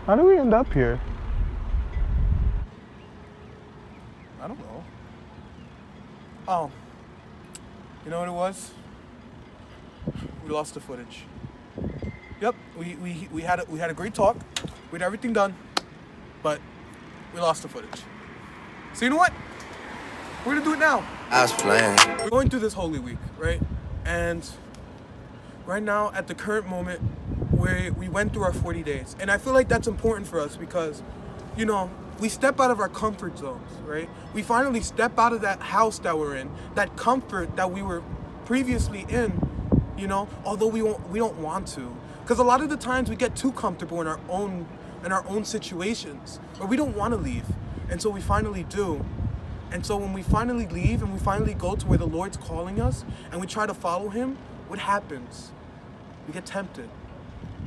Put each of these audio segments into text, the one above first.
How do we end up here? I don't know. Oh, you know what it was? We lost the footage. Yep, we had a great talk. We had everything done, but we lost the footage. So you know what? We're gonna do it now. I was playing. We're going through this Holy Week, right? And right now, at the current moment, we went through our 40 days. And I feel like that's important for us because, you know, we step out of our comfort zones, right? We finally step out of that house that we're in, that comfort that we were previously in, you know, although we don't want to. Because a lot of the times we get too comfortable in our own situations, or we don't want to leave. And so we finally do. And so when we finally leave and we finally go to where the Lord's calling us and we try to follow him, what happens? We get tempted.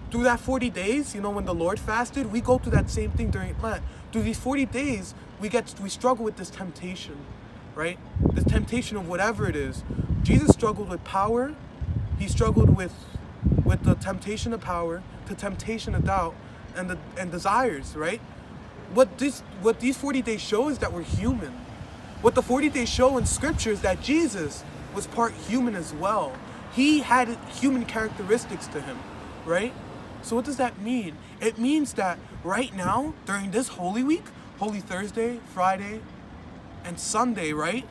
Through that 40 days, you know, when the Lord fasted, we go through that same thing during Lent. Through these 40 days, we struggle with this temptation, right? This temptation of whatever it is. Jesus struggled with power. He struggled with the temptation of power, the temptation of doubt, and desires, right? What these 40 days show is that we're human. What the 40 days show in scripture is that Jesus was part human as well. He had human characteristics to him, right? So what does that mean? It means that right now, during this Holy Week, Holy Thursday, Friday, and Sunday, right?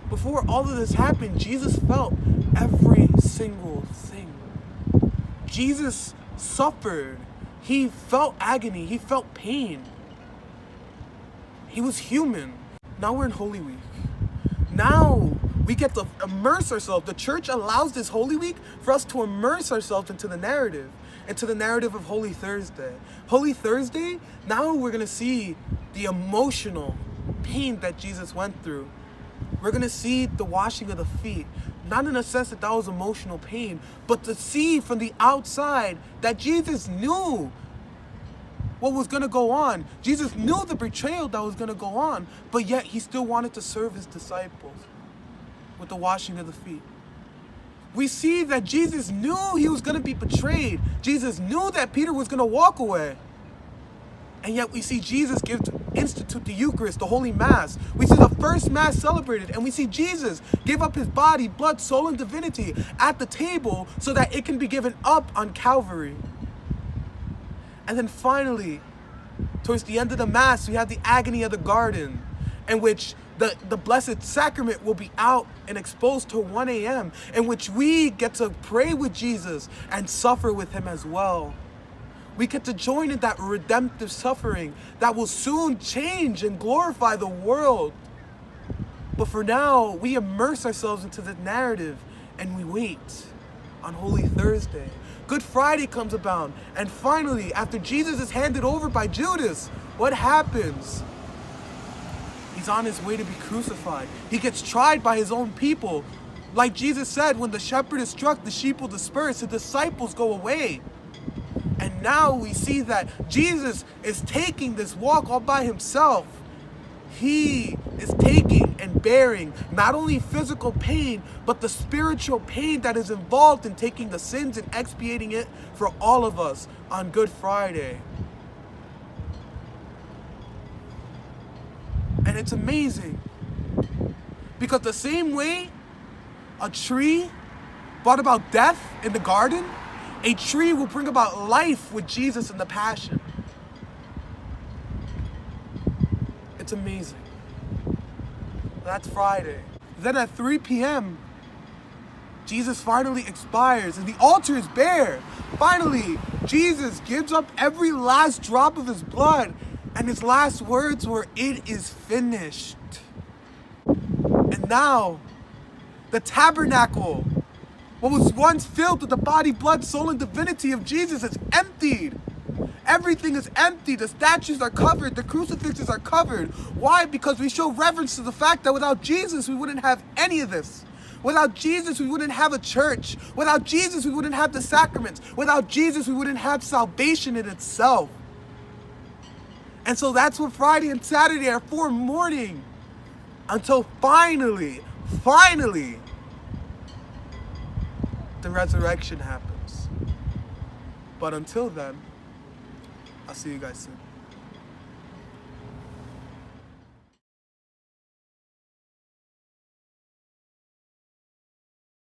Before all of this happened, Jesus felt every single thing. Jesus suffered. He felt agony. He felt pain. He was human. Now we're in Holy Week. Now we get to immerse ourselves. The church allows this Holy Week for us to immerse ourselves into the narrative of Holy Thursday. Holy Thursday, now we're going to see the emotional pain that Jesus went through. We're going to see the washing of the feet. Not in a sense that was emotional pain, but to see from the outside that Jesus knew what was going to go on. Jesus knew the betrayal that was going to go on, but yet he still wanted to serve his disciples with the washing of the feet. We see that Jesus knew he was going to be betrayed. Jesus knew that Peter was going to walk away. And yet we see Jesus institute the Eucharist, the Holy Mass. We see the first Mass celebrated, and we see Jesus give up his body, blood, soul, and divinity at the table so that it can be given up on Calvary. And then finally, towards the end of the Mass, we have the agony of the garden, in which the Blessed Sacrament will be out and exposed till 1 a.m., in which we get to pray with Jesus and suffer with him as well. We get to join in that redemptive suffering that will soon change and glorify the world. But for now, we immerse ourselves into the narrative and we wait on Holy Thursday. Good Friday comes about, and finally, after Jesus is handed over by Judas, what happens? He's on his way to be crucified. He gets tried by his own people. Like Jesus said, when the shepherd is struck, the sheep will disperse, the disciples go away. And now we see that Jesus is taking this walk all by himself. He is taking and bearing not only physical pain, but the spiritual pain that is involved in taking the sins and expiating it for all of us on Good Friday. And it's amazing, because the same way a tree brought about death in the garden, a tree will bring about life with Jesus in the Passion. It's amazing. That's Friday. Then at 3 p.m., Jesus finally expires and the altar is bare. Finally, Jesus gives up every last drop of his blood, and his last words were, "It is finished." And now, the tabernacle, what was once filled with the body, blood, soul, and divinity of Jesus, is emptied. Everything is empty. The statues are covered. The crucifixes are covered. Why? Because we show reverence to the fact that without Jesus, we wouldn't have any of this. Without Jesus, we wouldn't have a church. Without Jesus, we wouldn't have the sacraments. Without Jesus, we wouldn't have salvation in itself. And so that's what Friday and Saturday are for, mourning. Until finally, the resurrection happens. But until then, I'll see you guys soon.